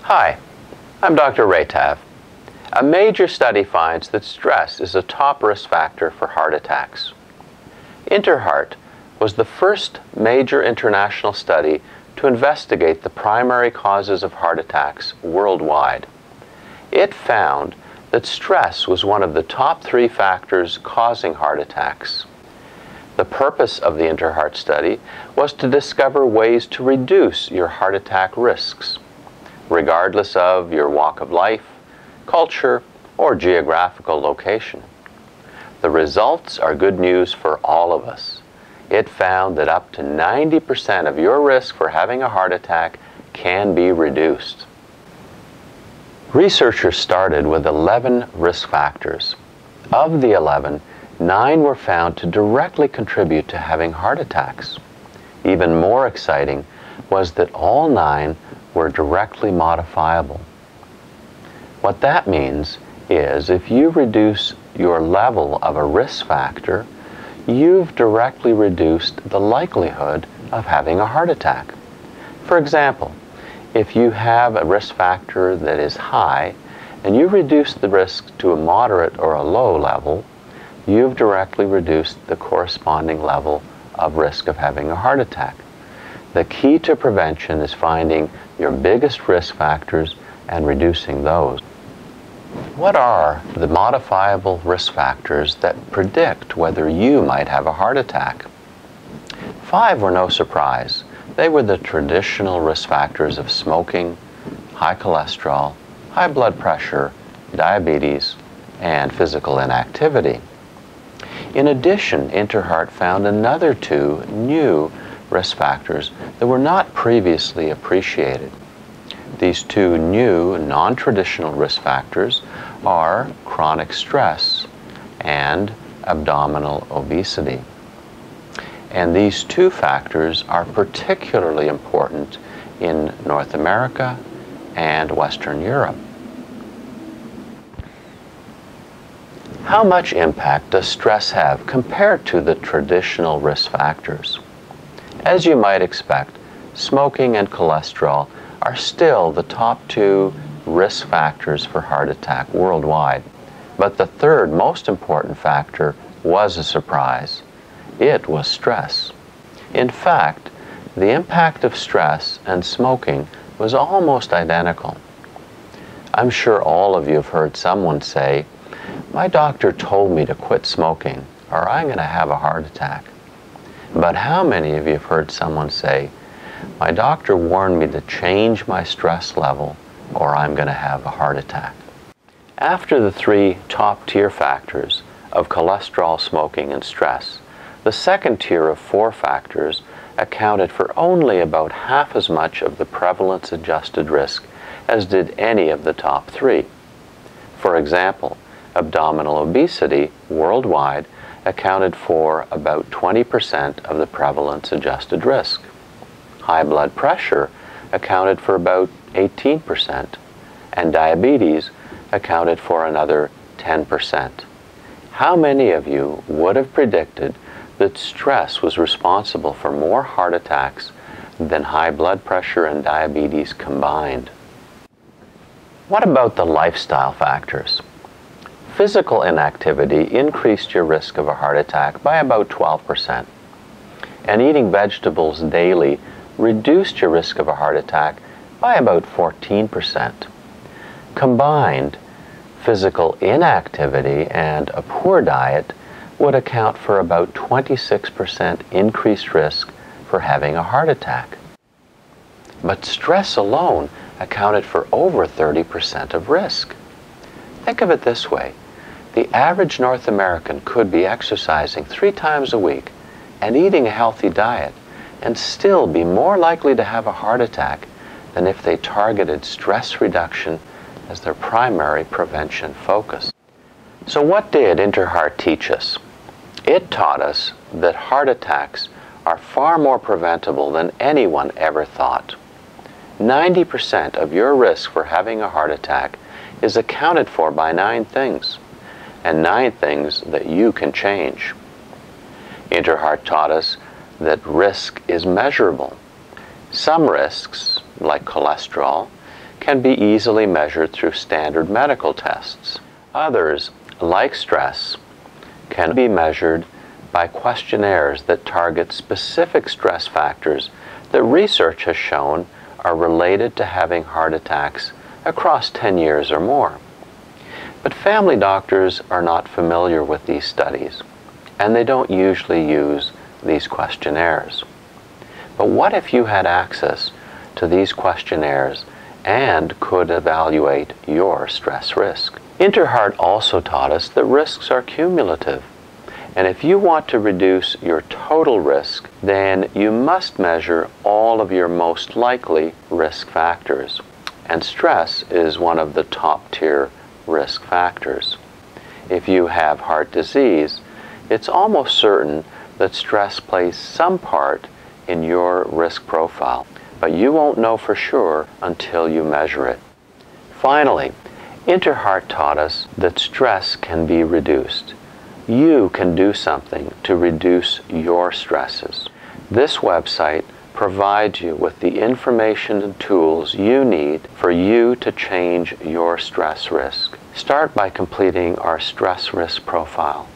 Hi, I'm Dr. Raytav. A major study finds that stress is a top risk factor for heart attacks. INTERHEART was the first major international study to investigate the primary causes of heart attacks worldwide. It found that stress was one of the top 3 factors causing heart attacks. The purpose of the INTERHEART study was to discover ways to reduce your heart attack risks, regardless of your walk of life, culture, or geographical location. The results are good news for all of us. It found that up to 90% of your risk for having a heart attack can be reduced. Researchers started with 11 risk factors. Of the 11, 9 were found to directly contribute to having heart attacks. Even more exciting was that all 9 were directly modifiable. What that means is if you reduce your level of a risk factor, you've directly reduced the likelihood of having a heart attack. For example, if you have a risk factor that is high and you reduce the risk to a moderate or a low level, you've directly reduced the corresponding level of risk of having a heart attack. The key to prevention is finding your biggest risk factors and reducing those. What are the modifiable risk factors that predict whether you might have a heart attack? 5 were no surprise. They were the traditional risk factors of smoking, high cholesterol, high blood pressure, diabetes, and physical inactivity. In addition, INTERHEART found another 2 new risk factors that were not previously appreciated. These 2 new non-traditional risk factors are chronic stress and abdominal obesity. And these 2 factors are particularly important in North America and Western Europe. How much impact does stress have compared to the traditional risk factors? As you might expect, smoking and cholesterol are still the top 2 risk factors for heart attack worldwide. But the third most important factor was a surprise. It was stress. In fact, the impact of stress and smoking was almost identical. I'm sure all of you have heard someone say, "My doctor told me to quit smoking or I'm going to have a heart attack." But how many of you have heard someone say, "My doctor warned me to change my stress level or I'm going to have a heart attack"? After the 3 top-tier factors of cholesterol, smoking, and stress, the second tier of 4 factors accounted for only about half as much of the prevalence-adjusted risk as did any of the top 3. For example, abdominal obesity worldwide accounted for about 20% of the prevalence-adjusted risk. High blood pressure accounted for about 18%, and diabetes accounted for another 10%. How many of you would have predicted that stress was responsible for more heart attacks than high blood pressure and diabetes combined? What about the lifestyle factors? Physical inactivity increased your risk of a heart attack by about 12%, and eating vegetables daily reduced your risk of a heart attack by about 14%. Combined, physical inactivity and a poor diet would account for about 26% increased risk for having a heart attack. But stress alone accounted for over 30% of risk. Think of it this way. The average North American could be exercising 3 times a week and eating a healthy diet and still be more likely to have a heart attack than if they targeted stress reduction as their primary prevention focus. So what did INTERHEART teach us? It taught us that heart attacks are far more preventable than anyone ever thought. 90% of your risk for having a heart attack is accounted for by 9 things, and 9 things that you can change. INTERHEART taught us that risk is measurable. Some risks, like cholesterol, can be easily measured through standard medical tests. Others, like stress, can be measured by questionnaires that target specific stress factors that research has shown are related to having heart attacks across 10 years or more. But family doctors are not familiar with these studies, and they don't usually use these questionnaires. But what if you had access to these questionnaires and could evaluate your stress risk? INTERHEART also taught us that risks are cumulative. And if you want to reduce your total risk, then you must measure all of your most likely risk factors. And stress is one of the top-tier risk factors. If you have heart disease, it's almost certain that stress plays some part in your risk profile, but you won't know for sure until you measure it. Finally, INTERHEART taught us that stress can be reduced. You can do something to reduce your stresses. This website provides you with the information and tools you need for you to change your stress risk. Start by completing our stress risk profile.